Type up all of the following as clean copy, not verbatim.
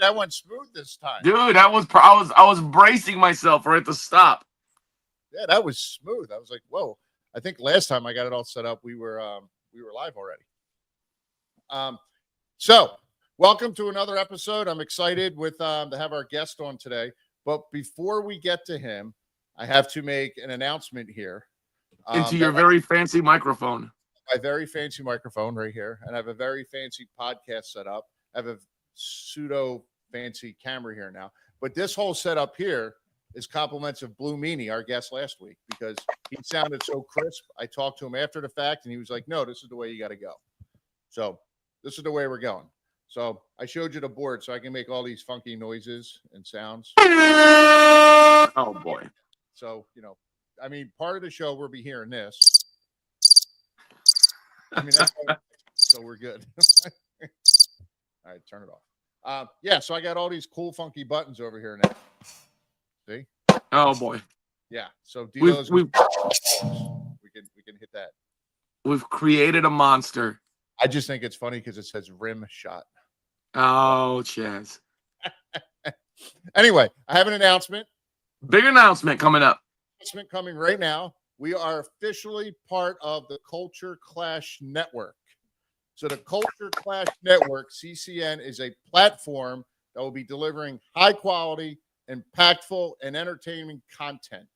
that went smooth this time. Dude, I was bracing myself for it to stop. Yeah, that was smooth. I was like, whoa. I think last time I got it all set up, we were live already. So welcome to another episode. I'm excited with to have our guest on today. But before we get to him, I have to make an announcement here. Into your very fancy microphone. My very fancy microphone right here, and I have a very fancy podcast set up. I have a pseudo fancy camera here now. But this whole setup here is compliments of Blue Meanie, our guest last week, because he sounded so crisp. I talked to him after the fact, and he was like, no, this is the way you got to go. So this is the way we're going. So I showed you the board so I can make all these funky noises and sounds. Oh, boy. So, I mean, part of the show we'll be hearing this. I mean, so we're good. All right, turn it off. Yeah, so I got all these cool, funky buttons over here now. See? Oh boy. Yeah. So Dino's we can hit that. We've created a monster. I just think it's funny because it says rim shot. Oh, Chaz. Anyway, I have an announcement. Big announcement coming up. Announcement coming right now. We are officially part of the Culture Clash Network. So the Culture Clash Network, CCN, is a platform that will be delivering high quality, impactful, and entertaining content,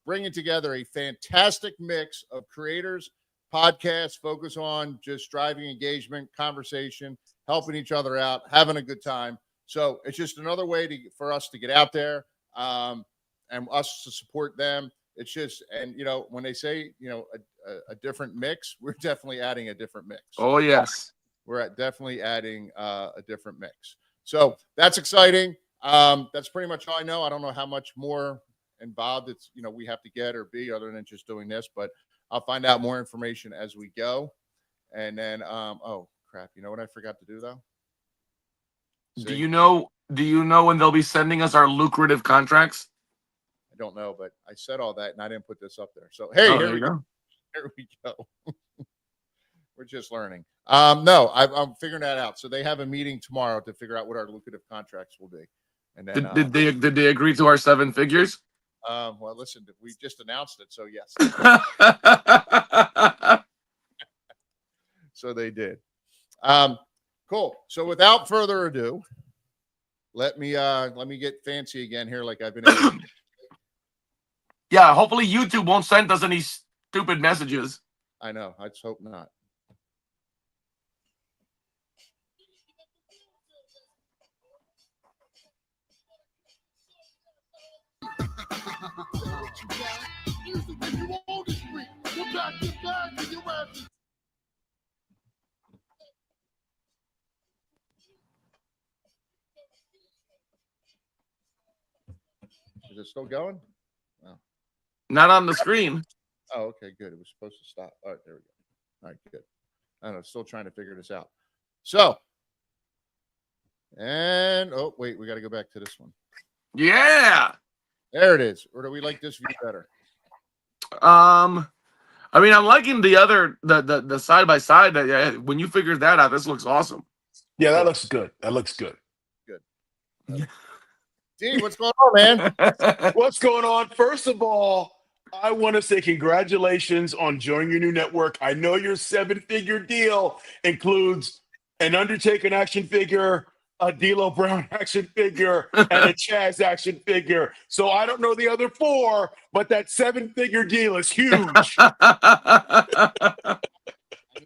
bringing together a fantastic mix of creators, podcasts, focus on just driving engagement, conversation, helping each other out, having a good time. So it's just another way for us to get out there and us to support them. It's just, and when they say, a different mix, we're definitely adding a different mix. Oh, yes. We're definitely adding a different mix. So that's exciting. That's pretty much all I know. I don't know how much more involved it's, we have to get or be other than just doing this, but I'll find out more information as we go. And then, oh crap. You know what I forgot to do though? See? Do you know when they'll be sending us our lucrative contracts? I don't know, but I said all that and I didn't put this up there. So, hey, here we go. Here we go. We're just learning. No, I'm figuring that out. So they have a meeting tomorrow to figure out what our lucrative contracts will be. And then did they agree to our 7 figures? Well, listen, we just announced it, so yes. So they did. Cool. So without further ado, let me get fancy again here, like I've been able to. Yeah, hopefully YouTube won't send us any stupid messages. I know. Let's hope not. Is it still going? No. Not on the screen. Oh, okay, good. It was supposed to stop. All right, there we go. All right, good. I don't know. Still trying to figure this out. So, and oh, wait, we got to go back to this one. Yeah. There it is. Or do we like this view better? I mean, I'm liking the other, the side by side. That when you figured that out, this looks awesome. Yeah, that looks good. That looks good. Good. D, what's going on, man? What's going on? First of all, I want to say congratulations on joining your new network. I know your 7-figure deal includes an Undertaker action figure, a D'Lo Brown action figure, and a Chaz action figure. So I don't know the other 4, but that 7-figure deal is huge. I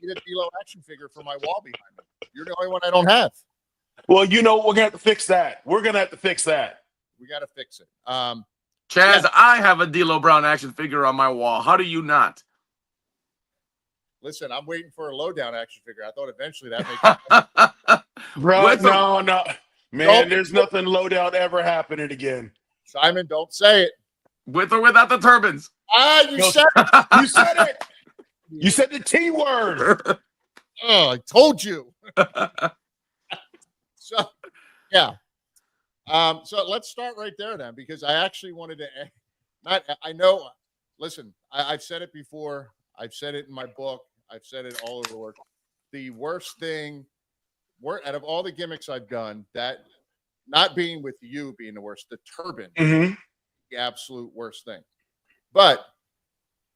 need a D'Lo action figure for my wall behind me. You're the only one I don't have. Well, we're going to have to fix that. We're going to have to fix that. We got to fix it. Chaz, yeah. I have a D'Lo Brown action figure on my wall. How do you not? Listen, I'm waiting for a lowdown action figure. I thought eventually that makes Bro, no. Man, there's nothing lowdown ever happening again. Simon, don't say it. With or without the turbans. You said it. You said it. You said the T word. Oh, I told you. So, yeah. So let's start right there then, because I actually wanted to. I know. Listen, I've said it before. I've said it in my book. I've said it all over the world. The worst thing, out of all the gimmicks I've done, that not being with you being the worst, the turban, Mm-hmm. the absolute worst thing. But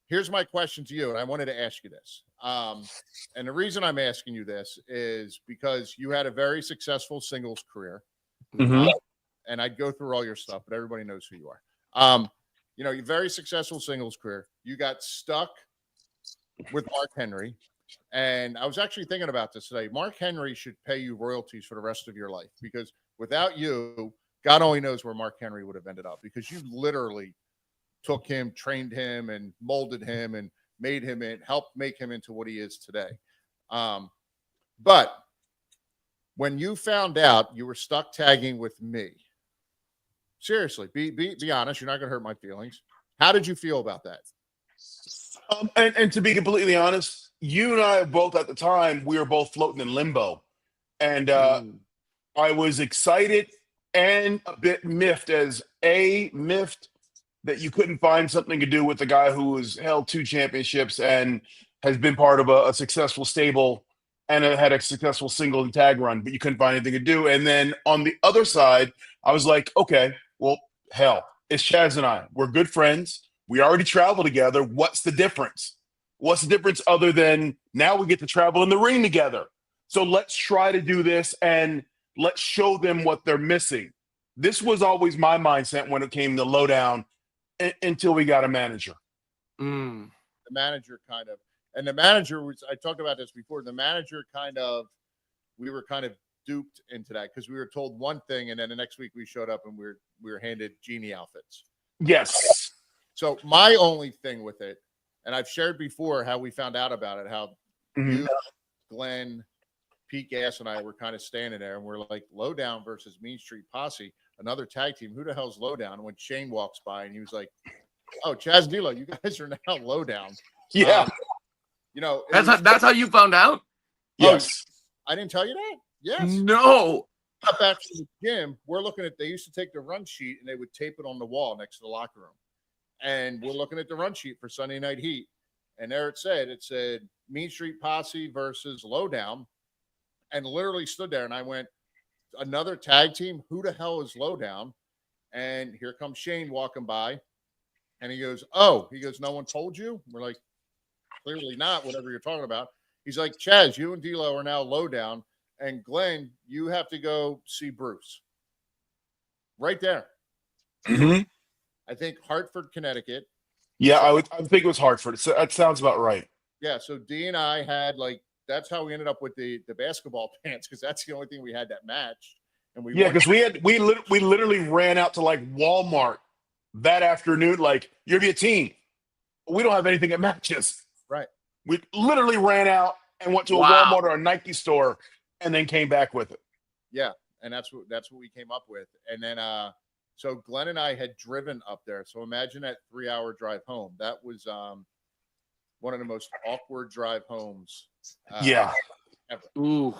here's my question to you, and I wanted to ask you this. And the reason I'm asking you this is because you had a very successful singles career. Mm-hmm. And I'd go through all your stuff, but everybody knows who you are. You're very successful singles career. You got stuck with Mark Henry. And I was actually thinking about this today. Mark Henry should pay you royalties for the rest of your life because without you, God only knows where Mark Henry would have ended up because you literally took him, trained him, and molded him and made him and helped make him into what he is today. But when you found out you were stuck tagging with me, seriously, be honest. You're not going to hurt my feelings. How did you feel about that? And to be completely honest, you and I both at the time, we were both floating in limbo. And I was excited and a bit miffed miffed that you couldn't find something to do with the guy who has held 2 championships and has been part of a successful stable and had a successful single and tag run, but you couldn't find anything to do. And then on the other side, I was like, okay, well, hell, it's Chaz and I. We're good friends. We already travel together. What's the difference? What's the difference other than now we get to travel in the ring together? So let's try to do this and let's show them what they're missing. This was always my mindset when it came to Lowdown until we got a manager. The manager and the manager was, I talked about this before, the manager we were kind of duped into that because we were told one thing and then the next week we showed up and we were handed genie outfits. Yes. So my only thing with it, and I've shared before how we found out about it, how you, Glenn, Pete Gass, and I were kind of standing there and we're like, Lowdown versus Mean Street Posse, another tag team. Who the hell's Lowdown? When Shane walks by and he was like, oh, Chaz D'Lo, you guys are now Lowdown. Yeah. That's how you found out? Yes. I didn't tell you that? Yes. No. Back to the gym, we're looking at, they used to take the run sheet and they would tape it on the wall next to the locker room. And we're looking at the run sheet for Sunday Night Heat. And there it said Mean Street Posse versus Lowdown. And literally stood there. And I went, another tag team? Who the hell is Lowdown? And here comes Shane walking by. And he goes, no one told you? We're like, clearly not, whatever you're talking about. He's like, Chaz, you and D'Lo are now Lowdown. And Glenn, you have to go see Bruce. Right there. Mm-hmm. I think Hartford, Connecticut. Yeah, I think it was Hartford. So that sounds about right. Yeah, so D and I had that's how we ended up with the basketball pants because that's the only thing we had that matched. And because we literally ran out to Walmart that afternoon. Like, you're be a team. We don't have anything that matches. Right. We literally ran out and went to a Walmart or a Nike store and then came back with it. Yeah, and that's what we came up with. And then so Glenn and I had driven up there. So imagine that 3-hour drive home. That was one of the most awkward drive homes. Ever. Ooh.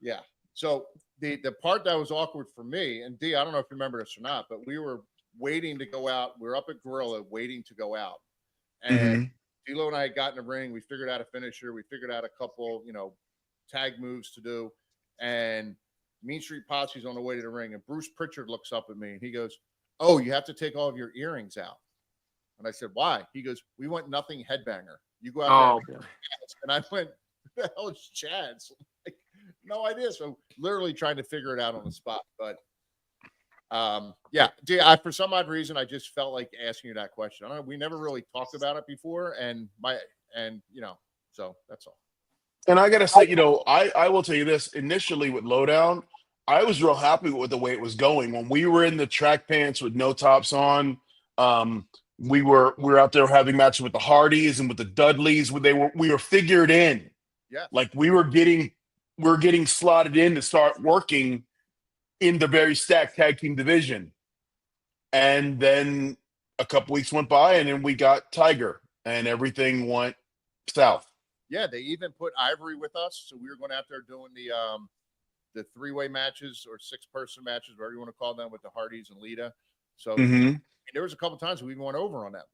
Yeah. So the part that was awkward for me, and D, I don't know if you remember this or not, but we were waiting to go out. We were up at Gorilla waiting to go out. And D'Lo and I had gotten a ring. We figured out a finisher. We figured out a couple, tag moves to do. And Mean Street Posse's on the way to the ring. And Bruce Pritchard looks up at me and he goes, oh, you have to take all of your earrings out. And I said, why? He goes, we want nothing headbanger. You go out there. And I went, who the hell is Chaz? Like, no idea. So literally trying to figure it out on the spot. But yeah, for some odd reason, I just felt like asking you that question. I don't know. We never really talked about it before. So that's all. And I got to say, I will tell you this. Initially with Lowdown, I was real happy with the way it was going. When we were in the track pants with no tops on, we were out there having matches with the Hardys and with the Dudleys. We were figured in. Yeah. Like we were getting slotted in to start working in the very stacked tag team division. And then a couple weeks went by and then we got Tiger and everything went south. Yeah, they even put Ivory with us. So we were going out there doing the 3-way matches or 6-person matches, whatever you want to call them, with the Hardys and Lita. So there was a couple times we even went over on them.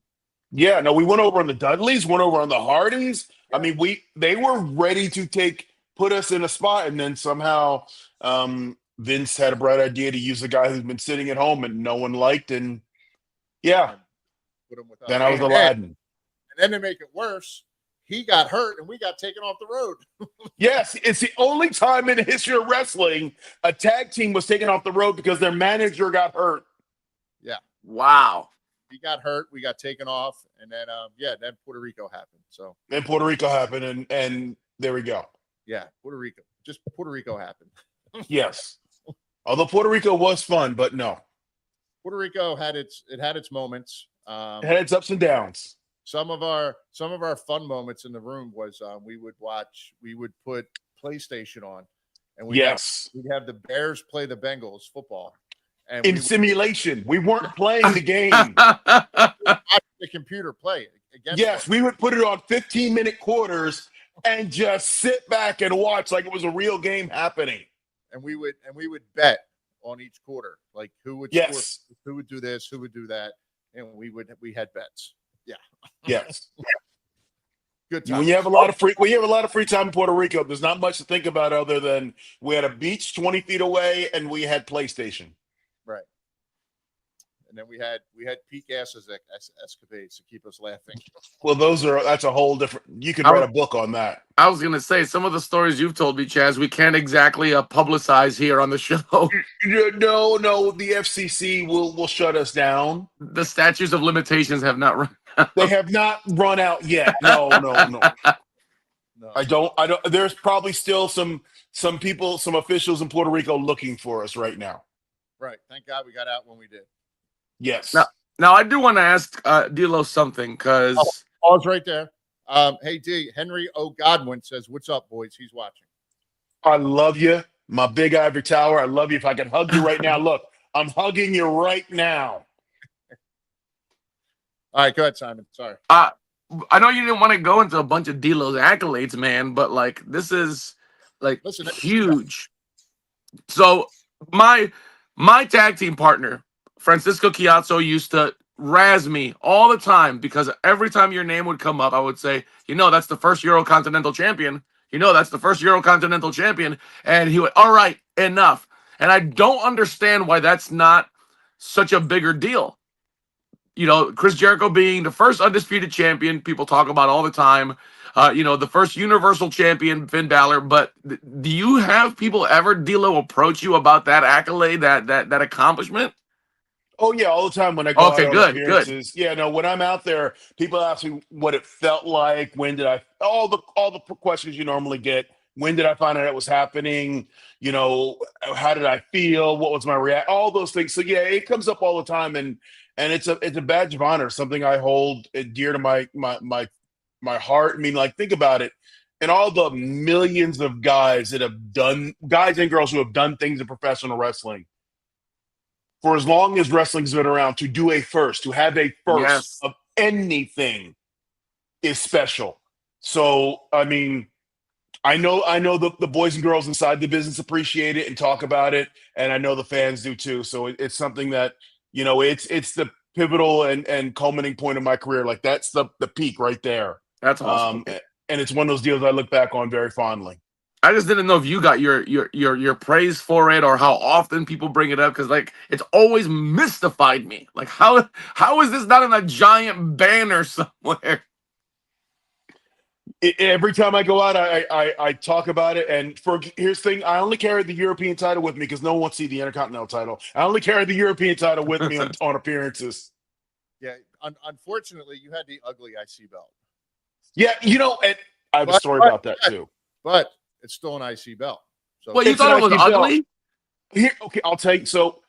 Yeah, no, we went over on the Dudleys, went over on the Hardys. Yeah. I mean, they were ready to put us in a spot, and then somehow Vince had a bright idea to use a guy who's been sitting at home and no one liked, and yeah, And put him with us. then I was And Aladdin. then to make it worse, he got hurt and we got taken off the road. Yes, it's the only time in the history of wrestling a tag team was taken off the road because their manager got hurt. Yeah. Wow. He got hurt. We got taken off. And then, then Puerto Rico happened. So Then Puerto Rico happened, and there we go. yeah, Puerto Rico. Just Puerto Rico happened. Yes. Although Puerto Rico was fun, but no. Puerto Rico had its moments. It had its ups and downs. Some of our fun moments in the room was we would put PlayStation on, and we'd have the Bears play the Bengals football, and in simulation. We weren't playing the game. watch the computer play against. Yes, us. we would put it on 15-minute quarters and just sit back and watch like it was a real game happening. And we would bet on each quarter, like who would score, who would do this, who would do that, and we had bets. Yeah. Yes. Good time. When you have a lot of free time in Puerto Rico, there's not much to think about other than we had a beach 20 feet away and we had PlayStation. Right. And then we had peak asses escapades to keep us laughing. Well, that's a whole different. You could write a book on that. I was gonna say some of the stories you've told me, Chaz, we can't exactly publicize here on the show. No, the FCC will shut us down. The statutes of limitations have not run out. They have not run out yet. No. No. I don't. There's probably still some people, some officials in Puerto Rico looking for us right now. Right. Thank God we got out when we did. Yes. Now I do want to ask D'Lo something because pause right there. Hey D, Henry O. Godwin says, "What's up, boys?" He's watching. I love you, my big ivory tower. I love you. If I could hug you right now, look, I'm hugging you right now. All right, go ahead, Simon. Sorry. I know you didn't want to go into a bunch of D'Lo's accolades, man, but like this is like huge. So my tag team partner, Francisco Chiazzo, used to razz me all the time because every time your name would come up, I would say, that's the first Eurocontinental champion. That's the first Eurocontinental champion. And he would, all right, enough. And I don't understand why that's not such a bigger deal. Chris Jericho being the first undisputed champion, people talk about all the time. The first Universal champion, Finn Balor. But do you have people ever, D'Lo, approach you about that accolade, that accomplishment? Oh yeah, all the time when I go out on appearances. Good. Yeah, no, when I'm out there, people ask me what it felt like. When did I? All the questions you normally get. When did I find out it was happening? How did I feel? What was my reaction? All those things. So yeah, it comes up all the time, and it's a badge of honor, something I hold dear to my heart. I mean, like, think about it. And all the millions of guys and girls who have done things in professional wrestling. For as long as wrestling's been around, to do a first, to have a first of anything is special. So, I mean, I know the boys and girls inside the business appreciate it and talk about it, and I know the fans do too. So it's something that, it's the pivotal and culminating point of my career. Like, that's the peak right there. That's awesome. And it's one of those deals I look back on very fondly. I just didn't know if you got your praise for it or how often people bring it up, because like it's always mystified me. Like how is this not in a giant banner somewhere? Every time I go out, I talk about it. And here's the thing: I only carry the European title with me because no one wants to see the Intercontinental title. I only carry the European title with me on appearances. Yeah, unfortunately, you had the ugly IC belt. Yeah, and I have a story about that too. But it's still an IC belt. So well, you thought it was ugly? Okay, I'll tell you. So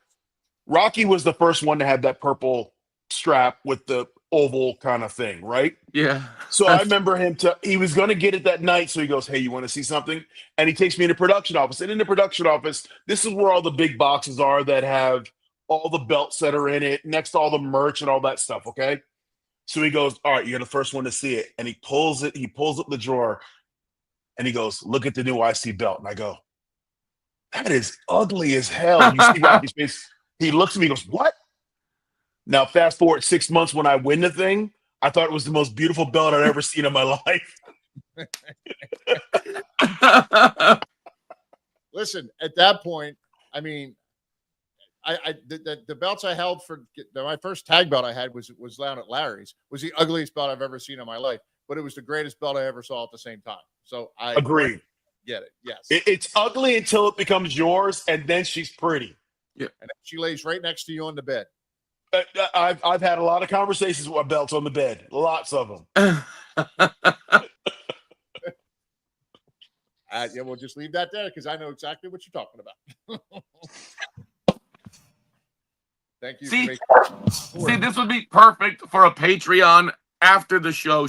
Rocky was the first one to have that purple strap with the oval kind of thing, right? Yeah. So I remember he was going to get it that night. So he goes, "Hey, you want to see something?" And he takes me in the production office. And in the production office, this is where all the big boxes are that have all the belts that are in it, next to all the merch and all that stuff, okay? So he goes, "All right, you're the first one to see it." And he pulls up the drawer. And he goes, "Look at the new IC belt." And I go, "That is ugly as hell." You see Rocky's face. He looks at me and goes, "What?" Now, fast forward 6 months when I win the thing, I thought it was the most beautiful belt I'd ever seen in my life. Listen, at that point, I mean, the belts I held for my first tag belt I had was down at Larry's. Was the ugliest belt I've ever seen in my life, but it was the greatest belt I ever saw at the same time. So I Agreed. get it. Yes, It's ugly until it becomes yours, and then she's pretty. Yeah. And she lays right next to you on the bed. I've had a lot of conversations with my belts on the bed, lots of them. Yeah, we'll just leave that there because I know exactly what you're talking about. Thank you. See, this would be perfect for a Patreon after the show.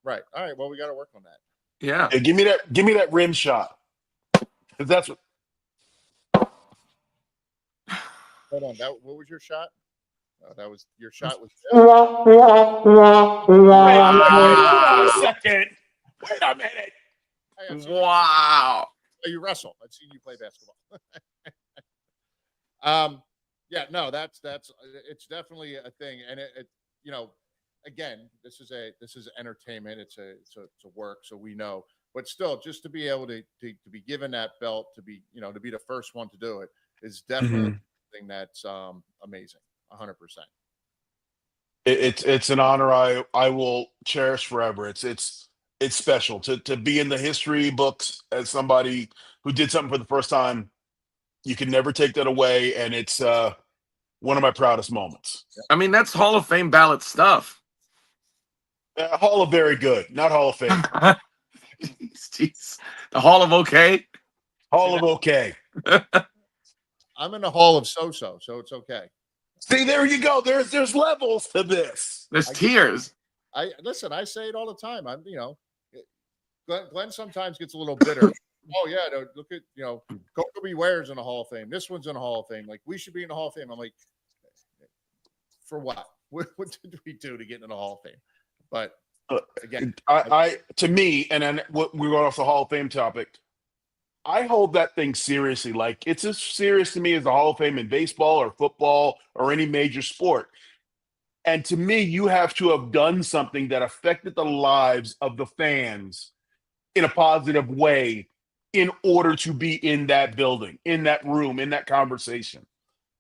Right. All right. Well, we got to work on that. Yeah. Hey, give me that rim shot. 'Cause that's what. Hold on. What was your shot? Oh, that was your shot. Was Wait a second. Wait a minute. Wow. You wrestle. I've seen you play basketball. Yeah, no, that's it's definitely a thing, and it again, this is entertainment. It's a work, so we know, but still, just to be able to be given that belt, to be to be the first one to do it is definitely something that's amazing, 100%. It's an honor I will cherish forever. It's special to be in the history books as somebody who did something for the first time. You can never take that away, and it's one of my proudest moments. I mean, that's Hall of Fame ballot stuff. Hall of Very Good, not Hall of Fame. Jeez. The Hall of Okay. Hall of Okay. I'm in the Hall of so it's okay. See, there you go. There's levels to this. There's tiers. I listen. I say it all the time. I'm Glenn sometimes gets a little bitter. Oh yeah, look at Coco Beware's in the Hall of Fame. This one's in the Hall of Fame. Like, we should be in the Hall of Fame. I'm like, for what? What did we do to get in the Hall of Fame? But again, I to me, and then we're going off the Hall of Fame topic. I hold that thing seriously. Like, it's as serious to me as the Hall of Fame in baseball or football or any major sport. And to me, you have to have done something that affected the lives of the fans in a positive way in order to be in that building, in that room, in that conversation.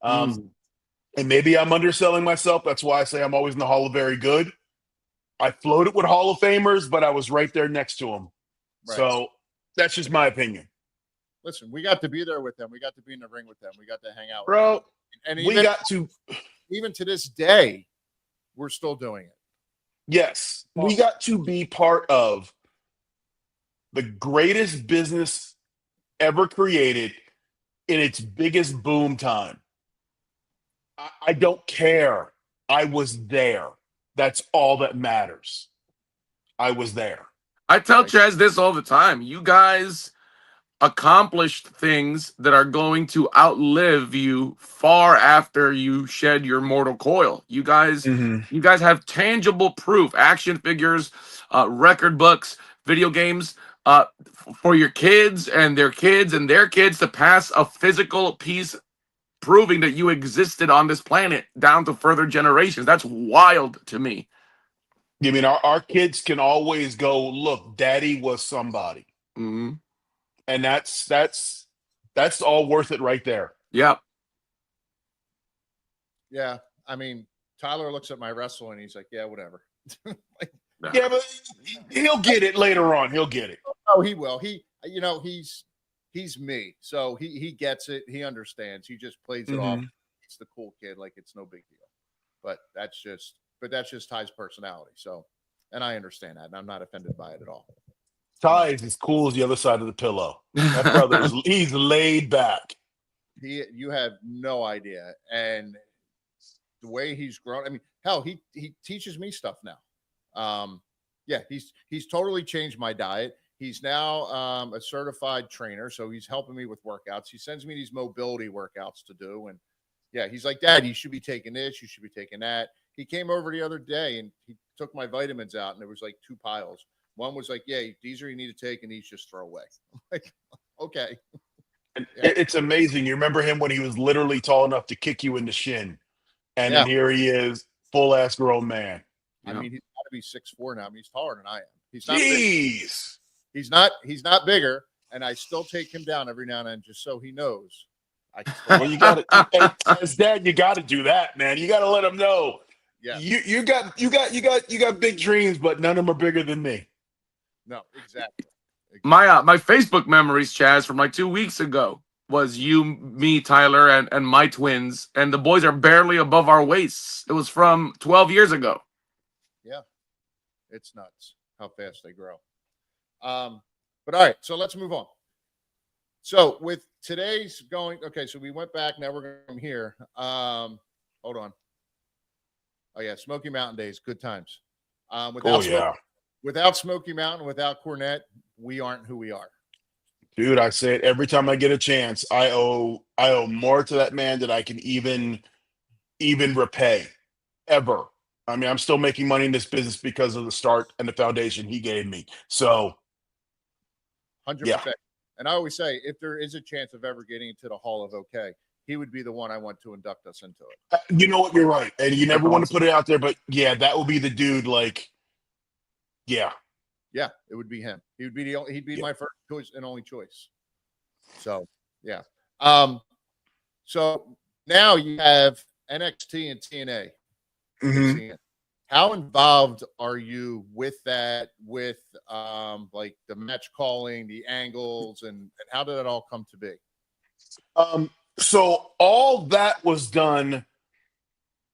And maybe I'm underselling myself. That's why I say I'm always in the Hall of Very Good. I floated with Hall of Famers, but I was right there next to them. Right. So that's just my opinion. Listen, we got to be there with them. We got to be in the ring with them. We got to hang out with them. Bro, and even to this day, we're still doing it. Yes. We got to be part of the greatest business ever created in its biggest boom time. I don't care. I was there. That's all that matters. I was there. I tell Chaz this all the time. You guys accomplished things that are going to outlive you far after you shed your mortal coil. You guys have tangible proof, action figures, record books, video games, for your kids and their kids and their kids to pass a physical piece proving that you existed on this planet down to further generations. That's wild to me. I mean, our kids can always go, look, daddy was somebody. Mm-hmm. And that's all worth it right there. Yeah. Yeah. I mean, Tyler looks at my wrestling and he's like, yeah, whatever. Yeah, but he'll get it later on. He'll get it. Oh, he will. He's me. So he gets it. He understands. He just plays it off. He's the cool kid. Like, it's no big deal. But that's just Ty's personality. So, and I understand that. And I'm not offended by it at all. Ty is as cool as the other side of the pillow. That brother he's laid back. You have no idea. And the way he's grown, I mean, hell, he teaches me stuff now. Yeah, he's totally changed my diet. He's now a certified trainer, so he's helping me with workouts. He sends me these mobility workouts to do, and yeah, he's like, Dad, you should be taking this, you should be taking that. He came over the other day and he took my vitamins out, and there was like 2 piles. One was like, yeah, these are you need to take, and these just throw away. I'm like, okay. Yeah. It's amazing. You remember him when he was literally tall enough to kick you in the shin, and then here he is, full ass grown man. I mean, he's got to be 6'4" now. I mean, he's taller than I am. He's not. Jeez. He's not bigger, and I still take him down every now and then just so he knows. Well, you got to, as dad, you got to do that, man. You got to let him know. Yeah. You got big dreams, but none of them are bigger than me. No, exactly. My Facebook memories, Chaz, from like 2 weeks ago was you, me, Tyler, and my twins, and the boys are barely above our waists. It was from 12 years ago. Yeah, it's nuts how fast they grow. But all right, so let's move on. So with today's going, okay, so we went back. Now we're going from here. Hold on. Oh yeah, Smoky Mountain days, good times. Without Smoky Mountain, without Cornette, we aren't who we are. Dude, I say it every time I get a chance. I owe more to that man than I can even repay ever. I mean, I'm still making money in this business because of the start and the foundation he gave me. So 100%. Yeah. And I always say, if there is a chance of ever getting into the Hall of OK, he would be the one I want to induct us into it. You know what? You're right. And you never That's want to awesome. put it out there, but yeah, that will be the dude. Like, yeah. Yeah, it would be him. He would be he'd be my first choice and only choice. So yeah. So now you have NXT and TNA. Mhm. How involved are you with that? With like the match calling, the angles, and how did it all come to be? So all that was done.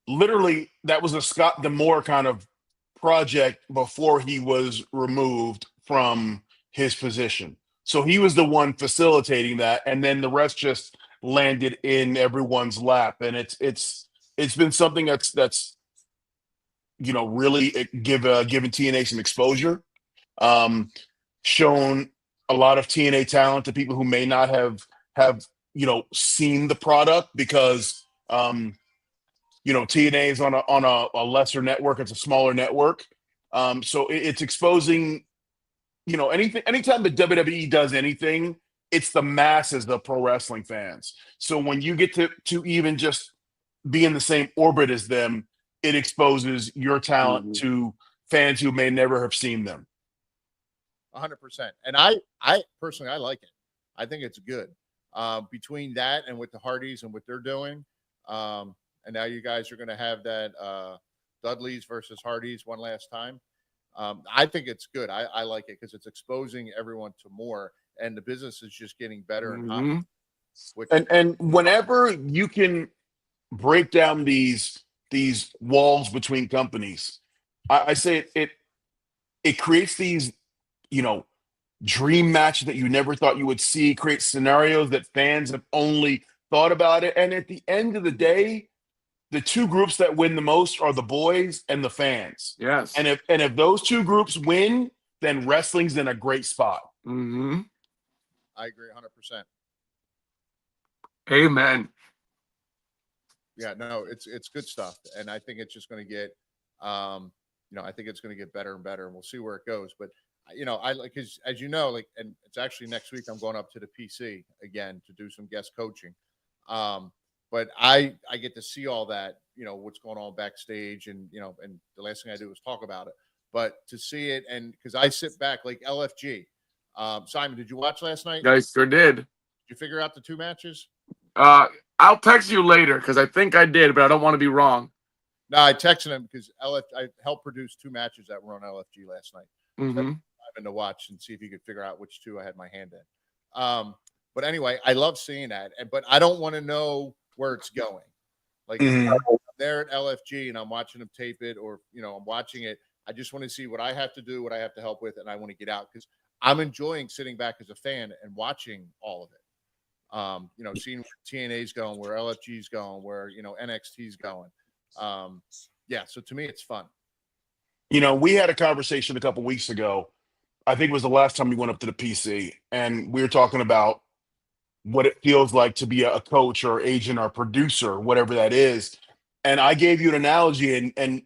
Literally, that was a Scott D'Amore kind of project before he was removed from his position. So he was the one facilitating that, and then the rest just landed in everyone's lap. And it's been something that's really given TNA some exposure, shown a lot of TNA talent to people who may not have seen the product because TNA is on a lesser network. It's a smaller network. So it's exposing, anytime the WWE does anything, it's the masses of pro wrestling fans. So when you get to even just be in the same orbit as them, it exposes your talent to fans who may never have seen them. 100%. And I personally, I like it. I think it's good. Between that and with the Hardys and what they're doing, and now you guys are going to have that Dudleys versus Hardys one last time. I think it's good. I like it because it's exposing everyone to more, and the business is just getting better and hotter. And whenever you can break down these walls between companies, I say it creates these dream matches that you never thought you would see, creates scenarios that fans have only thought about it. And at the end of the day, the two groups that win the most are the boys and the fans. Yes. And if those two groups win, then wrestling's in a great spot. Mm-hmm. I agree 100%. Amen. Yeah, no, it's good stuff. And I think it's just going to get, I think it's going to get better and better, and we'll see where it goes. But I like, because as you know, like, and it's actually next week I'm going up to the PC again to do some guest coaching. But I get to see all that, what's going on backstage, and and the last thing I do is talk about it. But to see it, and because I sit back like LFG. Simon, did you watch last night? I sure did. Did you figure out the two matches? I'll text you later because I think I did, but I don't want to be wrong. No, I texted him because I helped produce two matches that were on LFG last night. Mm-hmm. So to watch and see if you could figure out which two I had my hand in. But anyway, I love seeing that, but I don't want to know where it's going. Like I'm there at LFG and I'm watching them tape it, or I'm watching it. I just want to see what I have to do, what I have to help with, and I want to get out because I'm enjoying sitting back as a fan and watching all of it. Seeing where TNA's going, where LFG's going, where NXT's going. So to me, it's fun. We had a conversation a couple weeks ago. I think it was the last time we went up to the PC, and we were talking about what it feels like to be a coach or agent or producer, whatever that is. And I gave you an analogy, and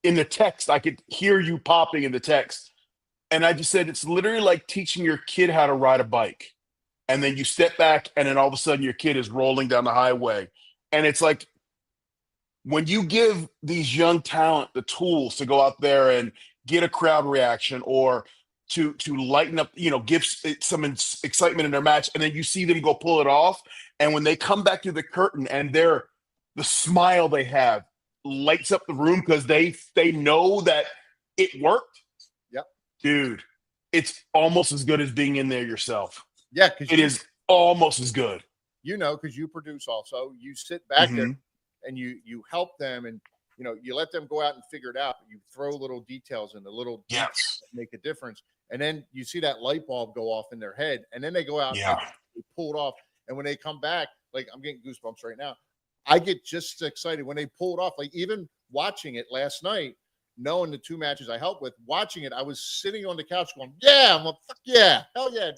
in the text, I could hear you popping in the text. And I just said, it's literally like teaching your kid how to ride a bike. And then you step back, and then all of a sudden your kid is rolling down the highway. And it's like, when you give these young talent the tools to go out there and get a crowd reaction, or to lighten up, give some excitement in their match, and then you see them go pull it off, and when they come back through the curtain and the smile they have lights up the room because they know that it worked. Yep, dude, it's almost as good as being in there yourself. Yeah, because it is almost as good. Because you produce also. You sit back there and you help them, and you let them go out and figure it out. You throw little details in, the little details that make a difference, and then you see that light bulb go off in their head, and then they go out and they pull it off. And when they come back, like I'm getting goosebumps right now. I get just excited when they pull it off. Like even watching it last night, knowing the 2 matches I helped with, watching it, I was sitting on the couch going, "Yeah, I'm like, fuck yeah, hell yeah."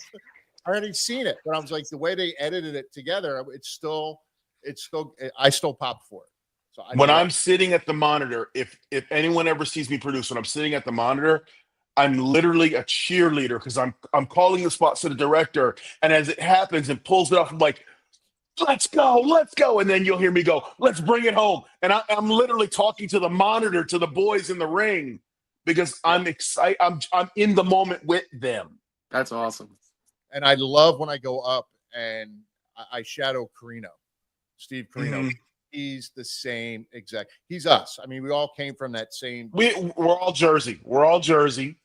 I already seen it, but I was like, the way they edited it together, it's still, I still pop for it. So when I'm sitting at the monitor, if anyone ever sees me produce, when I'm sitting at the monitor, I'm literally a cheerleader because I'm calling the spots to the director, and as it happens and pulls it off, I'm like, let's go, and then you'll hear me go, let's bring it home, and I'm literally talking to the monitor, to the boys in the ring, because I'm excited. I'm in the moment with them. That's awesome. And I love when I go up and I shadow Carino, Steve Carino. He's the same exact. He's us. I mean, we all came from that same. We're all Jersey. We're all Jersey.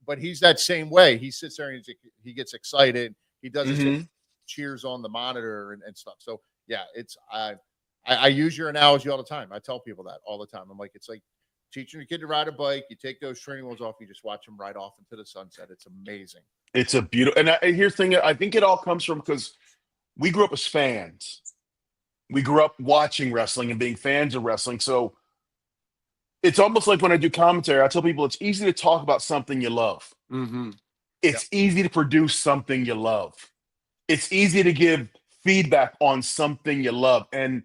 But he's that same way. He sits there and he gets excited. He does his cheers on the monitor and stuff. So yeah, it's I use your analogy all the time. I tell people that all the time. I'm like, it's like teaching your kid to ride a bike. You take those training wheels off. You just watch them ride off into the sunset. It's amazing. It's a beautiful, and here's the thing. I think it all comes from because we grew up as fans. We grew up watching wrestling and being fans of wrestling. So it's almost like when I do commentary, I tell people it's easy to talk about something you love. It's easy to produce something you love. It's easy to give feedback on something you love. And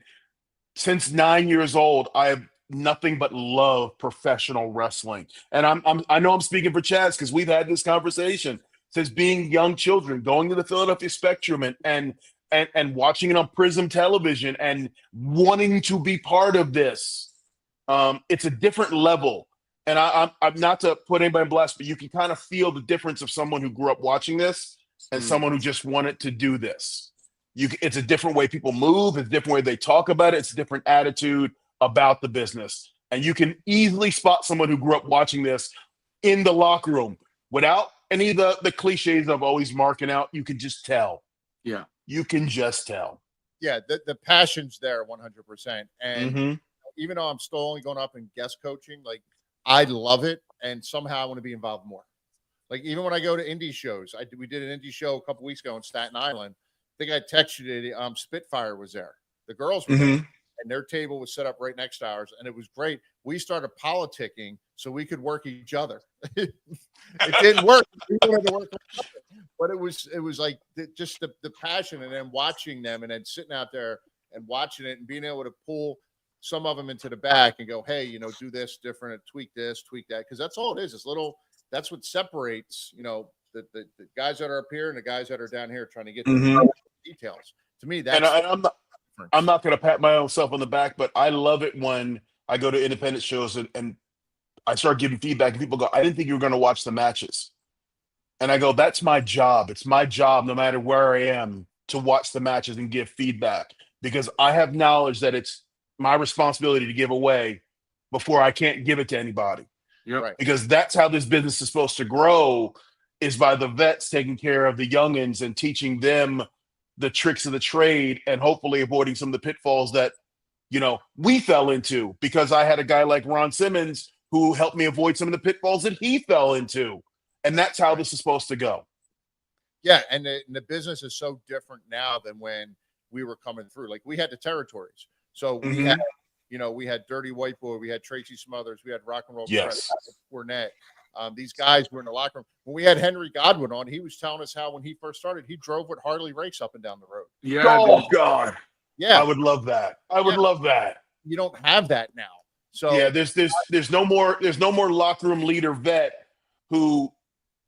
since 9 years old, I have nothing but love professional wrestling. And I know I'm speaking for Chaz because we've had this conversation since being young children, going to the Philadelphia Spectrum and watching it on Prism Television and wanting to be part of this. It's a different level. And I'm not to put anybody in blast, but you can kind of feel the difference of someone who grew up watching this and someone who just wanted to do this. It's a different way people move. It's a different way they talk about it. It's a different attitude about the business. And you can easily spot someone who grew up watching this in the locker room without any of the cliches of always marking out. You can just tell. Yeah. You can just tell. Yeah, the passion's there 100%. And even though I'm still only going up and guest coaching, like I love it. And somehow I want to be involved more. Like even when I go to indie shows, we did an indie show a couple weeks ago in Staten Island. I think I texted you, Spitfire was there. The girls were there, and their table was set up right next to ours, and it was great. We started politicking so we could work each other. It didn't work. We wanted to work, but it was like just the passion, and then watching them, and then sitting out there and watching it, and being able to pull some of them into the back and go, hey, do this different, tweak this, tweak that, because that's all it is. It's little. That's what separates, the guys that are up here and the guys that are down here trying to get the details. To me, that's. And I'm not going to pat my own self on the back, but I love it when I go to independent shows and I start giving feedback and people go, I didn't think you were going to watch the matches. And I go, that's my job. It's my job, no matter where I am, to watch the matches and give feedback because I have knowledge that it's my responsibility to give away before I can't give it to anybody. Yep. Right. Because that's how this business is supposed to grow, is by the vets taking care of the youngins and teaching them the tricks of the trade and hopefully avoiding some of the pitfalls that, we fell into, because I had a guy like Ron Simmons who helped me avoid some of the pitfalls that he fell into. And that's how this is supposed to go. Yeah. And the business is so different now than when we were coming through. Like we had the territories. So we had, we had Dirty White Boy, we had Tracy Smothers, we had Rock and Roll Cornette. These guys were in the locker room. When we had Henry Godwin on, he was telling us how when he first started, he drove with Harley Race up and down the road. Yeah. Oh God. Yeah. I would love that. I would love that. You don't have that now. So yeah, there's no more locker room leader vet who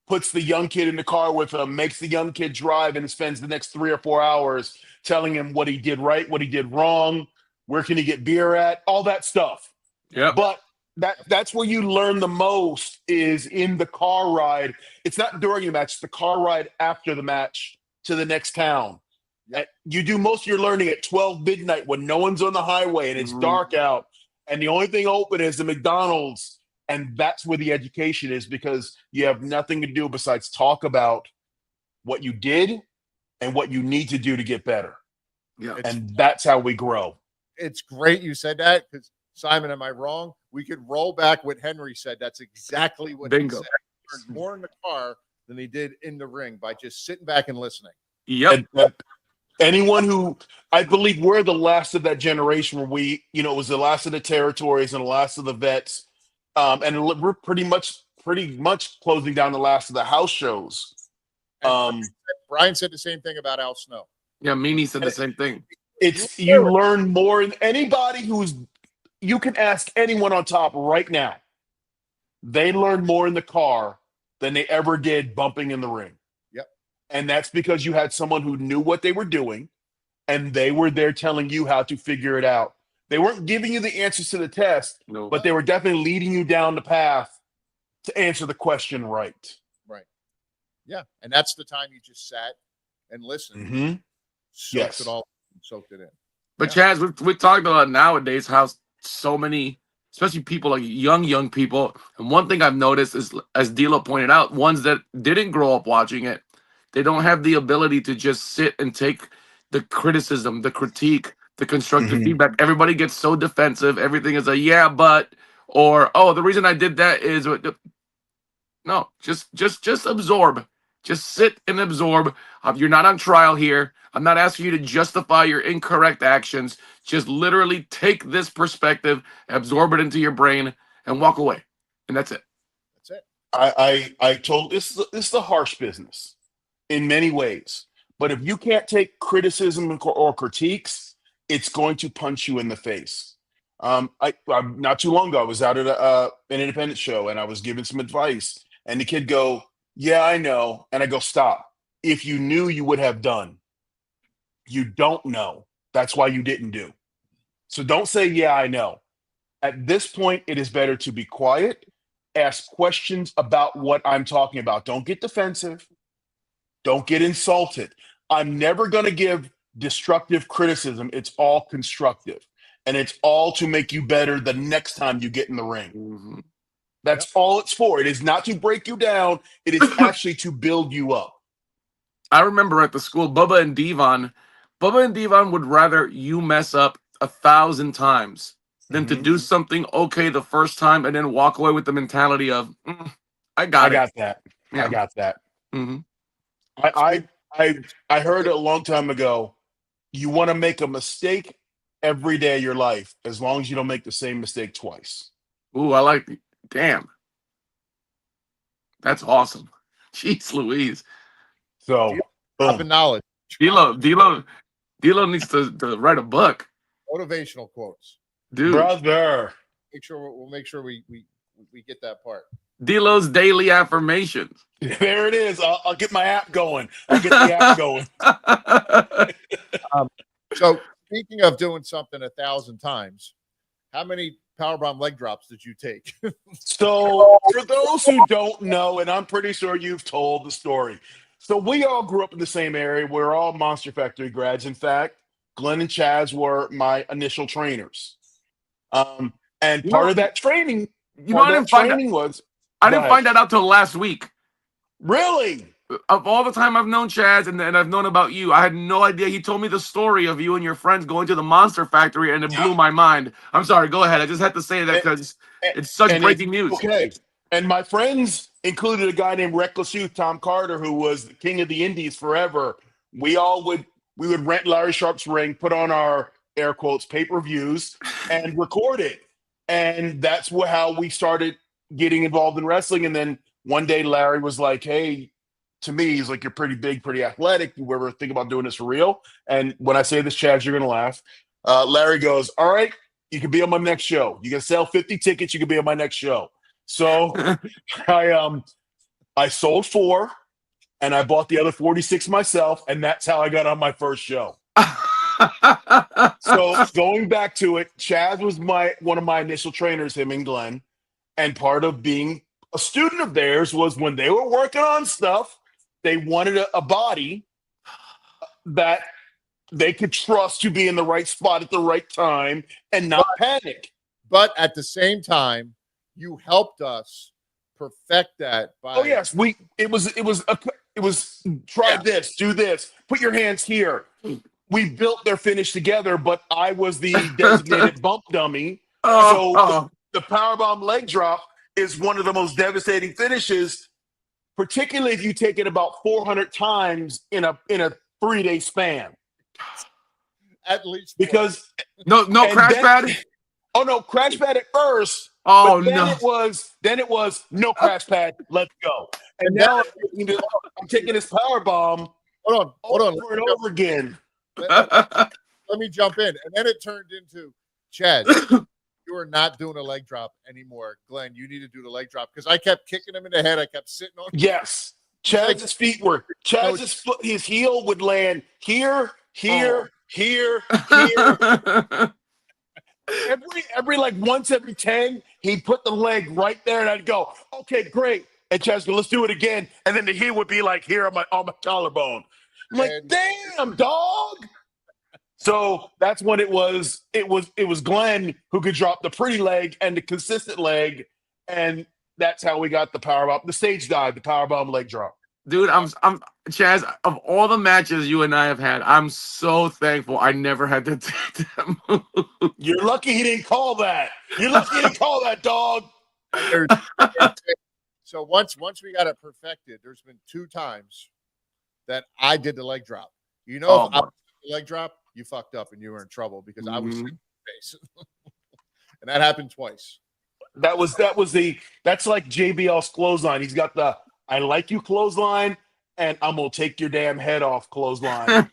puts the young kid in the car with him, makes the young kid drive, and spends the next 3 or 4 hours telling him what he did right, what he did wrong, where can he get beer at, all that stuff. Yeah. But That's where you learn the most is in the car ride. It's not during the match, it's the car ride after the match to the next town. Yep. You do most of your learning at 12 midnight when no one's on the highway and it's dark out. And the only thing open is the McDonald's. And that's where the education is, because you have nothing to do besides talk about what you did and what you need to do to get better. Yeah. And that's how we grow. It's great you said that, because Simon, am I wrong? We could roll back what Henry said. That's exactly what Bingo. he said. He learned more in the car than he did in the ring by just sitting back and listening. Yep. And anyone who, I believe we're the last of that generation where we, it was the last of the territories and the last of the vets. And we're pretty much closing down the last of the house shows. Brian said the same thing about Al Snow. Yeah, Meanie said the same thing. You learn more. And anybody you can ask anyone on top right now. They learn more in the car than they ever did bumping in the ring. Yep. And that's because you had someone who knew what they were doing, and they were there telling you how to figure it out. They weren't giving you the answers to the test, but they were definitely leading you down the path to answer the question right. Right. Yeah. And that's the time you just sat and listened. Mm-hmm. Soaked it in. But Chaz, we talked about nowadays how so many, especially people like young people. And one thing I've noticed is, as D'Lo pointed out, ones that didn't grow up watching it, they don't have the ability to just sit and take the criticism, the critique, the constructive feedback. Everybody gets so defensive. Everything is a yeah, but, or oh, the reason I did that is no, just absorb. Just sit and absorb. You're not on trial here. I'm not asking you to justify your incorrect actions. Just literally take this perspective, absorb it into your brain, and walk away. And that's it. That's it. I told this is the harsh business in many ways. But if you can't take criticism or critiques, it's going to punch you in the face. I'm not too long ago, I was out at an independent show and I was giving some advice, and the kid go, "Yeah, I know," and I go, "Stop. If you knew, you would have done. You don't know. That's why you didn't do. So don't say, yeah, I know. At this point, it is better to be quiet, ask questions about what I'm talking about. Don't get defensive. Don't get insulted. I'm never going to give destructive criticism. It's all constructive. And it's all to make you better the next time you get in the ring. Mm-hmm. That's all it's for. It is not to break you down. It is actually to build you up. I remember at the school, Bubba and Devon would rather you mess up 1,000 times than to do something okay the first time and then walk away with the mentality of, I got that. Yeah. I got that. Mm-hmm. I heard a long time ago, you want to make a mistake every day of your life as long as you don't make the same mistake twice. Ooh, I like it. Damn. That's awesome. Jeez Louise. So, Dropping knowledge. D'Lo needs to write a book. Motivational quotes. Dude. Brother. We'll make sure we get that part. D'Lo's daily affirmations. There it is. I'll get my app going. I'll get the app going. So speaking of doing something 1,000 times, how many powerbomb leg drops did you take? So for those who don't know, and I'm pretty sure you've told the story. So we all grew up in the same area. We're all Monster Factory grads. In fact, Glenn and Chaz were my initial trainers. And part of that training, I didn't find that out till last week. Really? Of all the time I've known Chaz and I've known about you, I had no idea. He told me the story of you and your friends going to the Monster Factory, and it blew my mind. I'm sorry. Go ahead. I just had to say that because it's such breaking news. Okay. And my friends included a guy named Reckless Youth, Tom Carter, who was the king of the Indies forever. We would rent Larry Sharp's ring, put on our air quotes pay-per-views, and record it. And that's how we started getting involved in wrestling. And then one day Larry was like, "Hey," to me, he's like, "You're pretty big, pretty athletic. You ever think about doing this for real?" And when I say this, Chad, you're going to laugh. Larry goes, "All right, you can be on my next show. You can sell 50 tickets. You can be on my next show." So I sold 4 and I bought the other 46 myself. And that's how I got on my first show. So going back to it, Chaz was one of my initial trainers, him and Glenn. And part of being a student of theirs was when they were working on stuff, they wanted a body that they could trust to be in the right spot at the right time and not panic. But at the same time, you helped us perfect that by Oh yes, it was try this, do this, put your hands here. We built their finish together, but I was the designated bump dummy. So the powerbomb leg drop is one of the most devastating finishes, particularly if you take it about 400 times in a 3-day span. At least because no crash pad. Oh no, crash pad at first. Oh but no! Then it was no crash pad. Let's go. And now I'm taking this power bomb. Hold on. Over and over again. Let me jump in, and then it turned into Chad. You are not doing a leg drop anymore, Glenn. You need to do the leg drop because I kept kicking him in the head. I kept sitting on. Yes, Chad's feet were. His heel would land here. Every like once every 10, he'd put the leg right there, and I'd go, okay, great. And Chaz go, let's do it again. And then the heel would be like here on my collarbone. I'm like, damn, dog. So that's when it was Glenn who could drop the pretty leg and the consistent leg, and that's how we got the powerbomb, the stage dive, the powerbomb leg drop. Dude, I'm Chaz. Of all the matches you and I have had, I'm so thankful I never had to take that move. You're lucky he didn't call that. You're lucky he didn't call that, dog. So once we got it perfected, there's been 2 times that I did the leg drop. If I did the leg drop, you fucked up and you were in trouble because I was in the face. And that happened twice. That's like JBL's clothesline. He's got the I like you clothesline, and I'm gonna take your damn head off clothesline.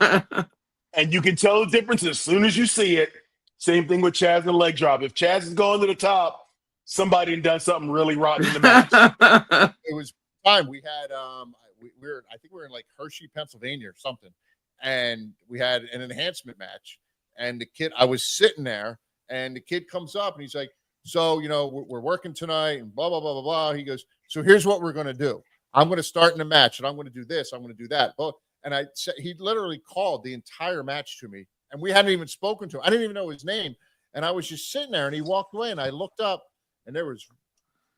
And you can tell the difference as soon as you see it. Same thing with Chaz and the leg drop. If Chaz is going to the top, somebody done something really rotten in the match. It was fine. We had I think we were in like Hershey, Pennsylvania or something. And we had an enhancement match. And I was sitting there, and the kid comes up and he's like, so, we're working tonight and blah, blah, blah, blah, blah. He goes, so here's what we're going to do. I'm going to start in the match, and I'm going to do this. I'm going to do that. And he literally called the entire match to me, and we hadn't even spoken to him. I didn't even know his name. And I was just sitting there, and he walked away, and I looked up, and there was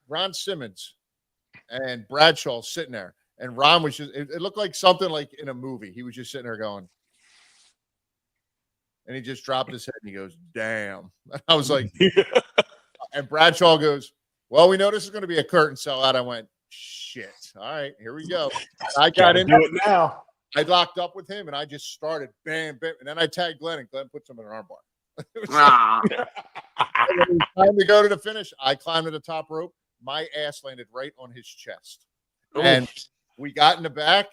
Ron Simmons and Bradshaw sitting there. And Ron was it looked like something like in a movie. He was just sitting there going, and he just dropped his head and he goes, damn. And I was like, and Bradshaw goes, well, we know this is going to be a curtain sellout. I went, shit. All right, here we go. And I got in. Do it now. I locked up with him and I just started bam, bam. And then I tagged Glenn and Glenn puts him in an armbar. It was time to go to the finish. I climbed to the top rope. My ass landed right on his chest. Ooh. And we got in the back.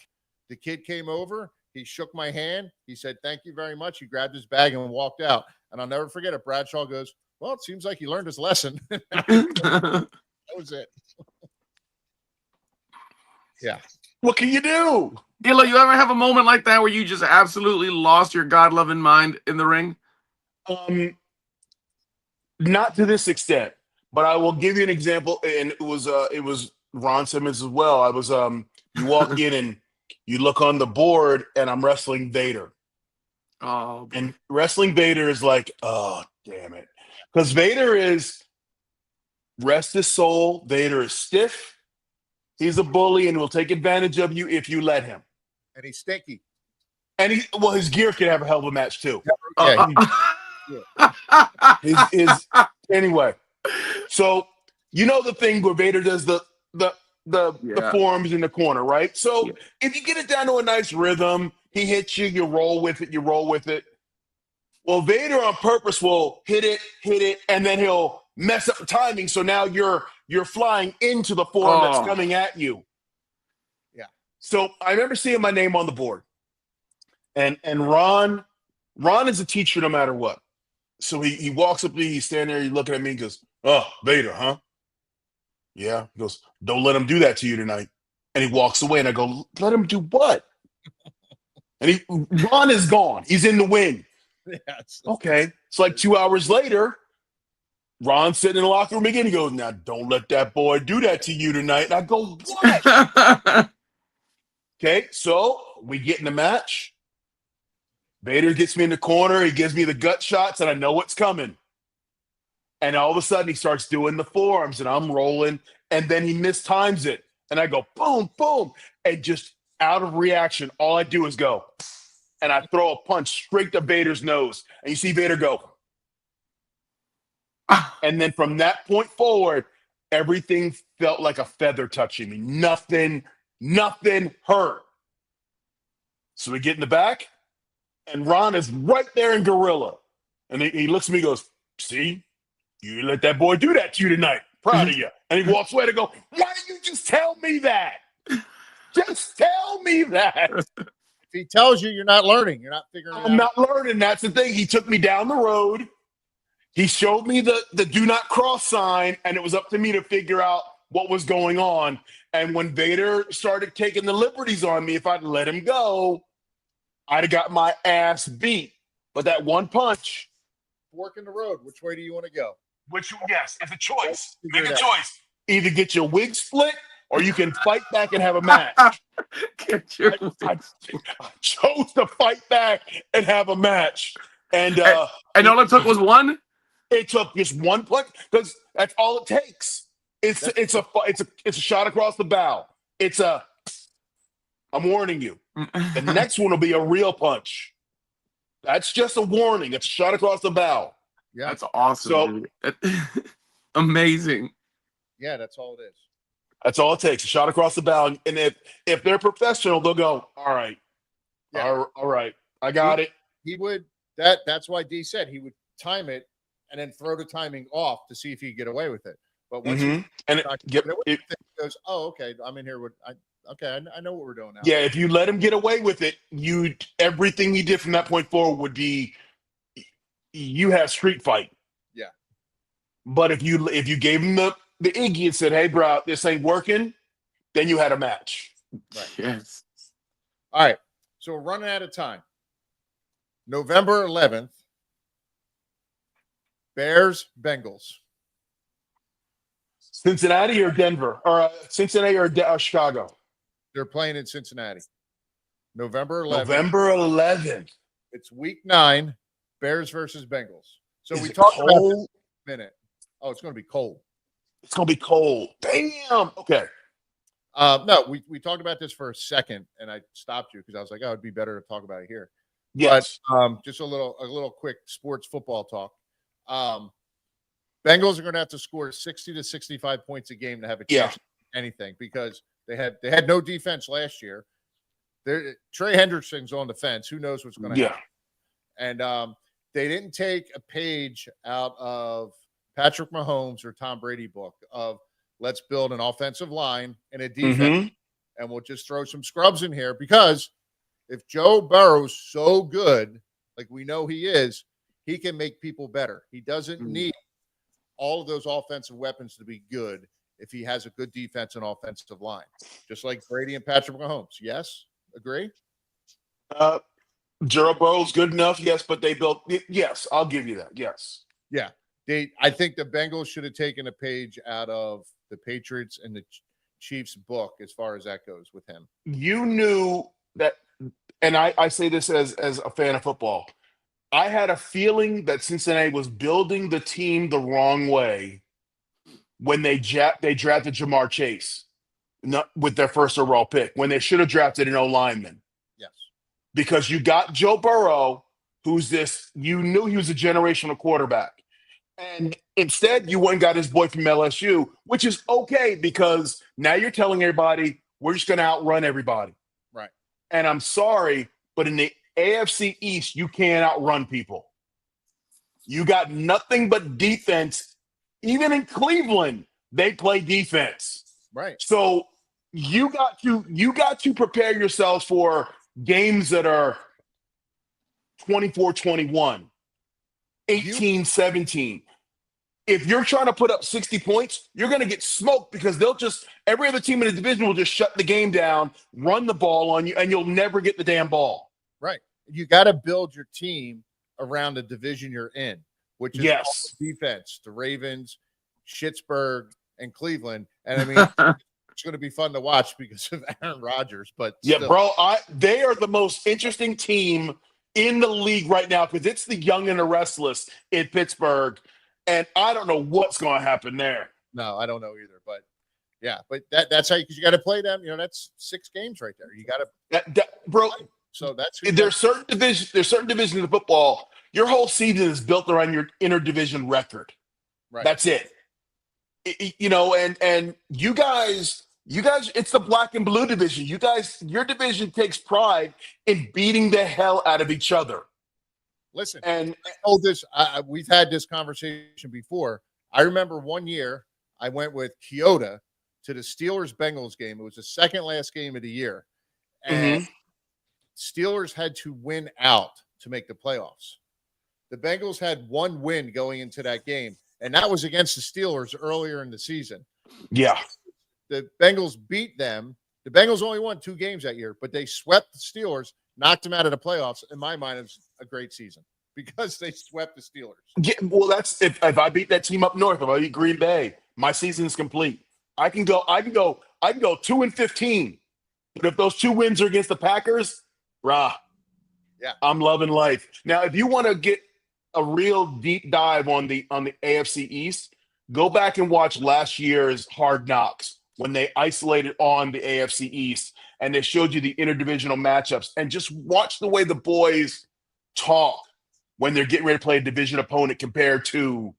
The kid came over. He shook my hand. He said, thank you very much. He grabbed his bag and walked out. And I'll never forget it. Bradshaw goes, well, it seems like he learned his lesson. That was it. Yeah. What can you do? D'Lo, you ever have a moment like that where you just absolutely lost your God-loving mind in the ring? Not to this extent, but I will give you an example. And it was Ron Simmons as well. I was you walk in and you look on the board, and I'm wrestling Vader. Oh, and wrestling Vader is like, oh, damn it. Because Vader is, rest his soul, Vader is stiff. He's a bully and will take advantage of you if you let him. And he's stinky. And his gear can have a hell of a match too. Anyway. So the thing where Vader does the forms in the corner, right? So if you get it down to a nice rhythm, he hits you, you roll with it. Well, Vader on purpose will hit it, and then he'll mess up the timing. So now you're flying into the form that's coming at you. Yeah. So I remember seeing my name on the board, and Ron is a teacher no matter what. So he walks up to me, he's standing there, he's looking at me, and goes, "Oh, Vader, huh? Yeah." He goes, "Don't let him do that to you tonight." And he walks away, and I go, "Let him do what?" And Ron is gone. He's in the wind. Yes. Okay. It's like 2 hours later, Ron's sitting in the locker room again. He goes, now don't let that boy do that to you tonight. And I go, what? Okay, so we get in the match. Vader gets me in the corner. He gives me the gut shots, and I know what's coming. And all of a sudden, he starts doing the forearms, and I'm rolling. And then he mistimes it. And I go, boom, boom. And just out of reaction, all I do is go. And I throw a punch straight to Vader's nose. And you see Vader go. And then from that point forward, everything felt like a feather touching me. Nothing hurt. So we get in the back, and Ron is right there in Gorilla. And he looks at me and goes, see, you let that boy do that to you tonight. Proud of you. And he walks away to go, why didn't you just tell me that? Just tell me that. If he tells you, you're not learning. You're not figuring it out. I'm not learning. That's the thing. He took me down the road. He showed me the do not cross sign, and it was up to me to figure out what was going on. And when Vader started taking the liberties on me, if I'd let him go, I'd have got my ass beat. But that one punch. Fork in the road. Which way do you want to go? Yes, it's a choice. Make a choice. Either get your wig split or you can fight back and have a match. I chose to fight back and have a match. And all it took was one? It took just one punch because that's all it takes. It's a shot across the bow. I'm warning you. The next one will be a real punch. That's just a warning. It's a shot across the bow. Yeah, that's awesome. So, amazing. Yeah, that's all it is. That's all it takes. A shot across the bow. And if they're professional, they'll go, all right. Yeah. All right. I got it. He would that's why D said he would time it and then throw the timing off to see if he could get away with it. But once he goes, oh, okay, I'm in here with I know what we're doing now. Yeah, if you let him get away with it, everything he did from that point forward would be you have street fight. Yeah. But if you gave him the Iggy and said, hey, bro, this ain't working, then you had a match. Right. Yes. All right. So we're running out of time. November 11th, Bears, Bengals. Cincinnati or Denver? Or Cincinnati or Chicago? They're playing in Cincinnati. November 11th. November 11th. It's week 9, Bears versus Bengals. So we talked about this in a minute. Oh, it's going to be cold. It's going to be cold. Damn. Okay. No, we talked about this for a second, and I stopped you because I was like, oh, it'd be better to talk about it here. Yes. But just a little quick sports football talk. Bengals are going to have to score 60 to 65 points a game to have a chance to anything because they had no defense last year. Trey Hendrickson's on the fence. Who knows what's going to happen? And they didn't take a page out of Patrick Mahomes or Tom Brady book of let's build an offensive line and a defense, and we'll just throw some scrubs in here because if Joe Burrow's so good, like we know he is, he can make people better. He doesn't need all of those offensive weapons to be good if he has a good defense and offensive line, just like Brady and Patrick Mahomes. Yes? Agree? Joe Burrow's good enough, yes, but they built – yes, I'll give you that, yes. Yeah. I think the Bengals should have taken a page out of the Patriots and the Chiefs book as far as that goes with him. You knew that – and I say this as a fan of football. I had a feeling that Cincinnati was building the team the wrong way when they drafted Jamar Chase with their first overall pick, when they should have drafted an O-lineman. Yes. Because you got Joe Burrow, who's this – you knew he was a generational quarterback. And instead, you went and got his boy from LSU, which is okay because now you're telling everybody we're just going to outrun everybody. Right. And I'm sorry, but in the AFC East, you can't outrun people. You got nothing but defense. Even in Cleveland, they play defense. Right. So you got to prepare yourselves for games that are 24-21, 18-17. If you're trying to put up 60 points, you're going to get smoked because every other team in the division will just shut the game down, run the ball on you, and you'll never get the damn ball. Right. You got to build your team around the division you're in, which is Yes. defense, the Ravens, Schittsburg, and Cleveland. And I mean, it's going to be fun to watch because of Aaron Rodgers. But yeah, still. bro, they are the most interesting team in the league right now because it's the young and the restless in Pittsburgh, and I don't know what's going to happen there. No, I don't know either. But yeah, but that's how because you got to play them. That's 6 games right there. You got to, bro. So that's there's certain divisions. There's certain divisions of football. Your whole season is built around your interdivision record. Right. That's it. And you guys, it's the black and blue division. You guys, your division takes pride in beating the hell out of each other. Listen, and we've had this conversation before. I remember one year I went with Kyoto to the Steelers-Bengals game. It was the second last game of the year. And Steelers had to win out to make the playoffs. The Bengals had one win going into that game, and that was against the Steelers earlier in the season. Yeah. The Bengals beat them. The Bengals only won 2 games that year, but they swept the Steelers, knocked them out of the playoffs. In my mind, it was a great season because they swept the Steelers. Yeah, well, that's if I beat that team up north, if I beat Green Bay, my season is complete. I can go 2-15. But if those 2 wins are against the Packers, yeah, I'm loving life. Now, if you want to get a real deep dive on the AFC East, go back and watch last year's Hard Knocks when they isolated on the AFC East and they showed you the interdivisional matchups, and just watch the way the boys talk when they're getting ready to play a division opponent compared to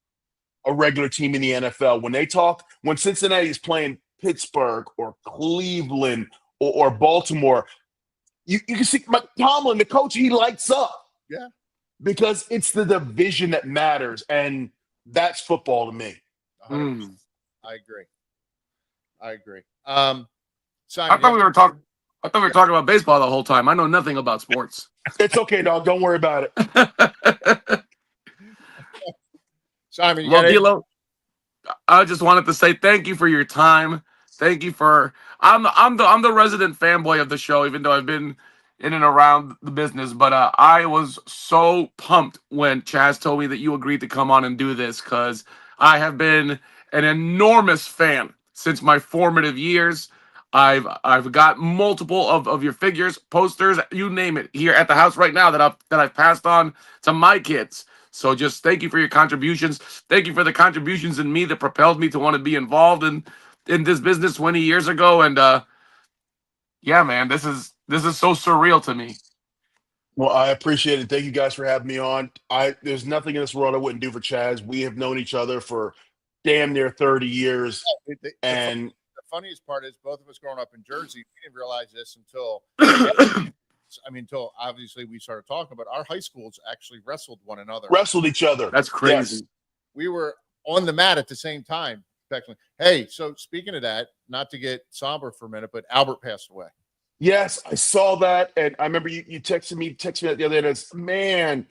a regular team in the NFL. When they talk, when Cincinnati's playing Pittsburgh or Cleveland or Baltimore, you can see Mike Tomlin, the coach, he lights up. Yeah. Because it's the division that matters, and that's football to me. 100%. I agree. Simon, I thought we were talking about baseball the whole time. I know nothing about sports. It's okay, dog. Don't worry about it. Simon, well, D'Lo, I just wanted to say thank you for your time. Thank you for I'm the resident fanboy of the show, even though I've been in and around the business. But I was so pumped when Chaz told me that you agreed to come on and do this, because I have been an enormous fan since my formative years. I've got multiple of your figures, posters, you name it, here at the house right now that I've passed on to my kids. So just thank you for your contributions. Thank you for the contributions in me that propelled me to want to be involved in this business 20 years ago. And yeah, man, this is so surreal to me. Well, I appreciate it. Thank you guys for having me on. There's nothing in this world I wouldn't do for Chaz. We have known each other for damn near 30 years. And the funniest part is both of us growing up in Jersey, we didn't realize this until until obviously we started talking, but our high schools actually wrestled one another. Wrestled each other. That's crazy. Yes. We were on the mat at the same time. Hey, so speaking of that, not to get somber for a minute, but Albert passed away. Yes, I saw that, and I remember you texted me that the other day. Man,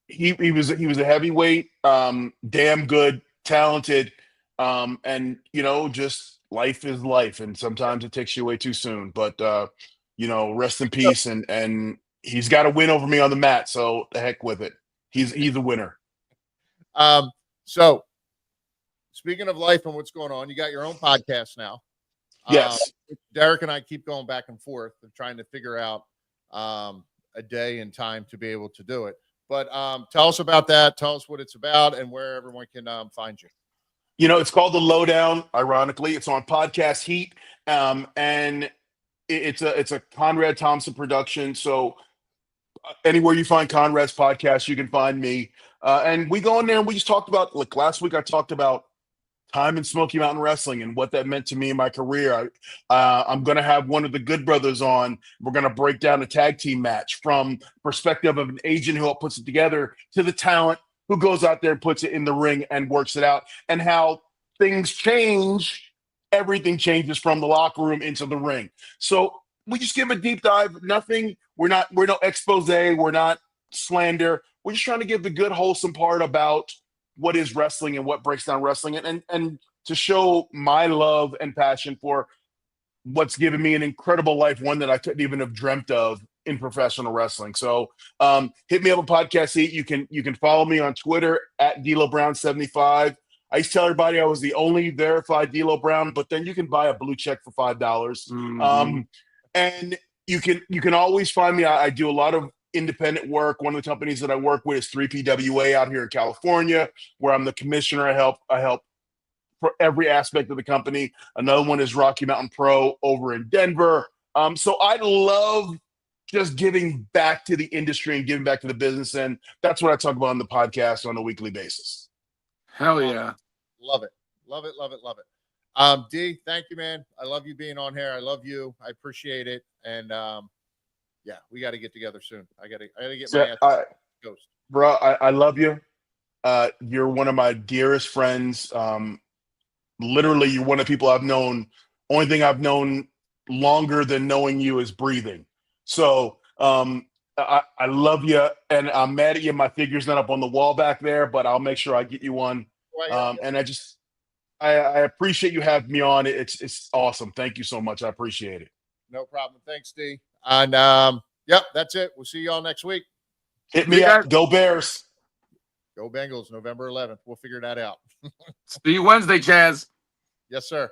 he was a heavyweight, damn good, talented, and just life is life, and sometimes it takes you away too soon. But rest in peace, and he's got a win over me on the mat, so the heck with it. He's a winner. So speaking of life and what's going on, you got your own podcast now. Yes. Derek and I keep going back and forth and trying to figure out a day and time to be able to do it. But tell us about that. Tell us what it's about and where everyone can find you. It's called The Lowdown. Ironically, it's on Podcast Heat, and it's a Conrad Thompson production. So anywhere you find Conrad's podcast, you can find me. And we go in there and we just talked about, like last week, I talked about time in Smoky Mountain Wrestling and what that meant to me in my career. I'm going to have one of the Good Brothers on. We're going to break down a tag team match from perspective of an agent who puts it together to the talent who goes out there and puts it in the ring and works it out, and how things change. Everything changes from the locker room into the ring. So we just give a deep dive. Nothing. We're no expose. We're not slander. We're just trying to give the good, wholesome part about what is wrestling and what breaks down wrestling, and to show my love and passion for what's given me an incredible life, one that I couldn't even have dreamt of in professional wrestling. So hit me up on Podcast Heat. You can follow me on Twitter at DLoBrown75. I used to tell everybody I was the only verified D'Lo Brown, but then you can buy a blue check for $5. Mm-hmm. And you can always find me. I do a lot of independent work. One of the companies that I work with is 3PWA out here in California, where I'm the commissioner. I help for every aspect of the company. Another one is Rocky Mountain Pro over in Denver. So I love just giving back to the industry and giving back to the business, and that's what I talk about on the podcast on a weekly basis. Hell yeah. Love it. Love it. Love it. Love it. D, thank you, man. I love you being on here. I love you. I appreciate it. And yeah, we got to get together soon. I gotta get my ass ghost. Bro, I love you. You're one of my dearest friends. Literally, you're one of the people I've known. Only thing I've known longer than knowing you is breathing. So I love you, and I'm mad at you. My figure's not up on the wall back there, but I'll make sure I get you one. And I appreciate you having me on. It's awesome. Thank you so much. I appreciate it. No problem. Thanks, D. And yep, that's it. We'll see y'all next week. Hit me up. Go Bears. Go Bengals, November 11th. We'll figure that out. See you Wednesday, Chaz. Yes, sir.